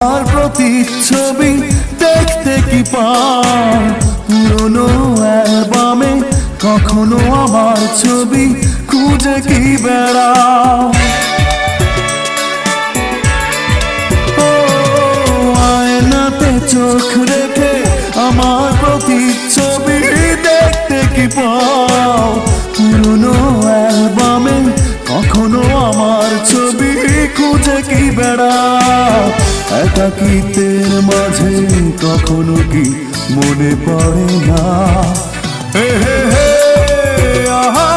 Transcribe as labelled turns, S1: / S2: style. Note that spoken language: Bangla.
S1: আর প্রতিচ্ছবি দেখতে কি পাও পুরনো অ্যালবামে, কখনো আমার ছবি খুঁজে কি বেড়াও। ও আয়নাতে চোখ রেখে আমার প্রতিচ্ছবি দেখতে কি পাও পুরনো অ্যালবামে, কখনো আমার ছবি খুঁজে কি বেড়াও। একাকিত্বের মাঝে কখনো কি মনে পড়ে না হে হে হে আহা